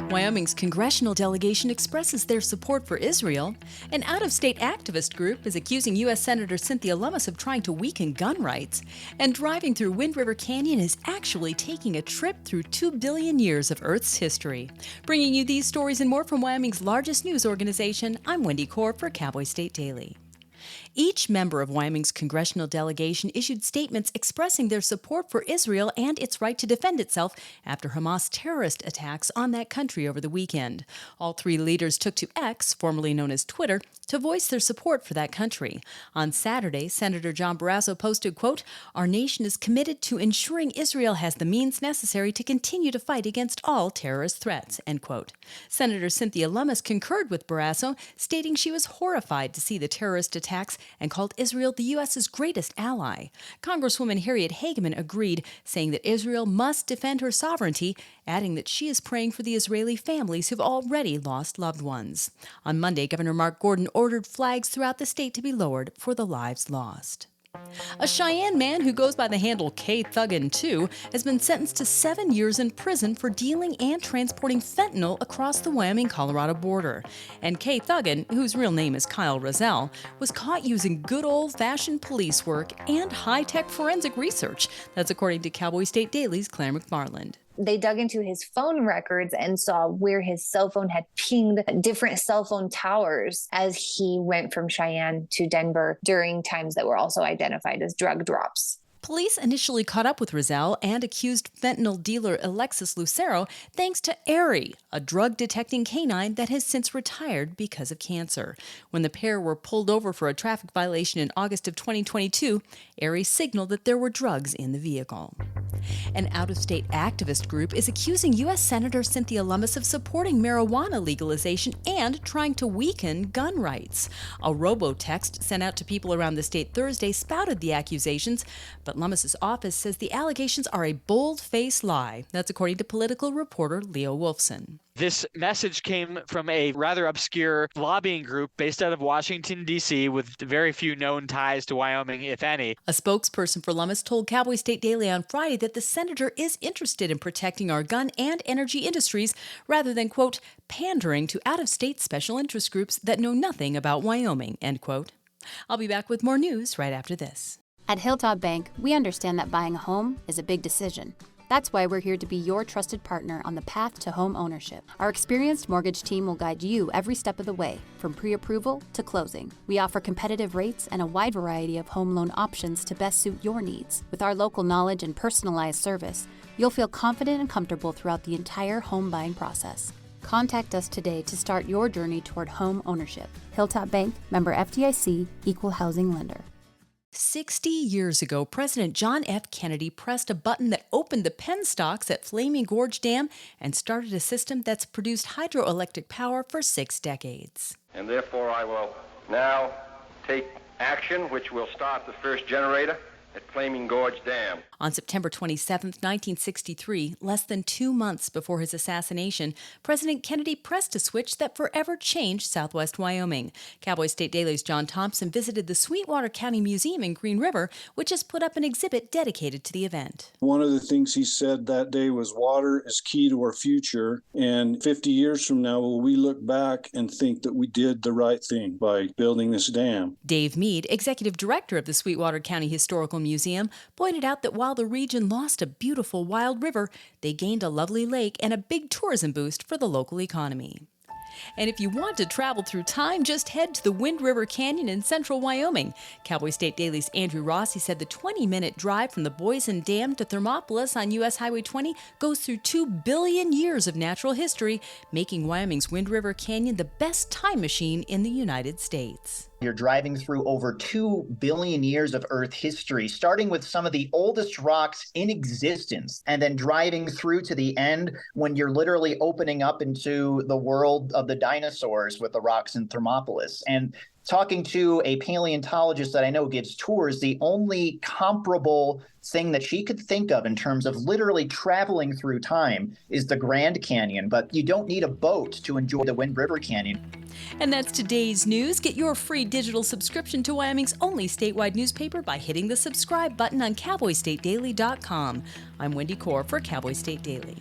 Wyoming's Congressional Delegation expresses their support for Israel. An out-of-state activist group is accusing U.S. Senator Cynthia Lummus of trying to weaken gun rights. And driving through Wind River Canyon is actually taking a trip through 2 billion years of Earth's history. Bringing you these stories and more from Wyoming's largest news organization, I'm Wendy Corr for Cowboy State Daily. Each member of Wyoming's congressional delegation issued statements expressing their support for Israel and its right to defend itself after Hamas terrorist attacks on that country over the weekend. All three leaders took to X, formerly known as Twitter, to voice their support for that country. On Saturday, Senator John Barrasso posted, quote, "Our nation is committed to ensuring Israel has the means necessary to continue to fight against all terrorist threats," end quote. Senator Cynthia Lummus concurred with Barrasso, stating she was horrified to see the terrorist attacks and called Israel the U.S.'s greatest ally. Congresswoman Harriet Hageman agreed, saying that Israel must defend her sovereignty, adding that she is praying for the Israeli families who've already lost loved ones. On Monday, Governor Mark Gordon ordered flags throughout the state to be lowered for the lives lost. A Cheyenne man who goes by the handle K-Thuggin2 has been sentenced to 7 years in prison for dealing and transporting fentanyl across the Wyoming-Colorado border. And K-Thuggin, whose real name is Kyle Rozelle, was caught using good old-fashioned police work and high-tech forensic research. That's according to Cowboy State Daily's Claire McFarland. They dug into his phone records and saw where his cell phone had pinged different cell phone towers as he went from Cheyenne to Denver during times that were also identified as drug drops. Police initially caught up with Rozelle and accused fentanyl dealer Alexis Lucero thanks to Airy, a drug-detecting canine that has since retired because of cancer. When the pair were pulled over for a traffic violation in August of 2022, Airy signaled that there were drugs in the vehicle. An out-of-state activist group is accusing U.S. Senator Cynthia Lummus of supporting marijuana legalization and trying to weaken gun rights. A robo-text sent out to people around the state Thursday spouted the accusations, but Lummus's office says the allegations are a bold-faced lie. That's according to political reporter Leo Wolfson. This message came from a rather obscure lobbying group based out of Washington, D.C., with very few known ties to Wyoming, if any. A spokesperson for Lummus told Cowboy State Daily on Friday that the senator is interested in protecting our gun and energy industries rather than, quote, pandering to out-of-state special interest groups that know nothing about Wyoming, end quote. I'll be back with more news right after this. At Hilltop Bank, we understand that buying a home is a big decision. That's why we're here to be your trusted partner on the path to home ownership. Our experienced mortgage team will guide you every step of the way, from pre-approval to closing. We offer competitive rates and a wide variety of home loan options to best suit your needs. With our local knowledge and personalized service, you'll feel confident and comfortable throughout the entire home buying process. Contact us today to start your journey toward home ownership. Hilltop Bank, member FDIC, equal housing lender. 60 years ago, President John F. Kennedy pressed a button that opened the penstocks at Flaming Gorge Dam and started a system that's produced hydroelectric power for 6 decades. And therefore, I will now take action which will start the first generator at Flaming Gorge Dam. On September 27, 1963, less than 2 months before his assassination, President Kennedy pressed a switch that forever changed southwest Wyoming. Cowboy State Daily's John Thompson visited the Sweetwater County Museum in Green River, which has put up an exhibit dedicated to the event. One of the things he said that day was water is key to our future, and 50 years from now, will we look back and think that we did the right thing by building this dam? Dave Mead, executive director of the Sweetwater County Historical Museum, pointed out that while the region lost a beautiful wild river, they gained a lovely lake and a big tourism boost for the local economy. And if you want to travel through time, just head to the Wind River Canyon in central Wyoming. Cowboy State Daily's Andrew Rossi said the 20-minute drive from the Boysen Dam to Thermopolis on U.S. Highway 20 goes through 2 billion years of natural history, making Wyoming's Wind River Canyon the best time machine in the United States. You're driving through over 2 billion years of Earth history, starting with some of the oldest rocks in existence, and then driving through to the end when you're literally opening up into the world of the dinosaurs with the rocks in Thermopolis. And talking to a paleontologist that I know gives tours, the only comparable thing that she could think of in terms of literally traveling through time is the Grand Canyon, but you don't need a boat to enjoy the Wind River Canyon. And that's today's news. Get your free digital subscription to Wyoming's only statewide newspaper by hitting the subscribe button on CowboyStateDaily.com. I'm Wendy Corr for Cowboy State Daily.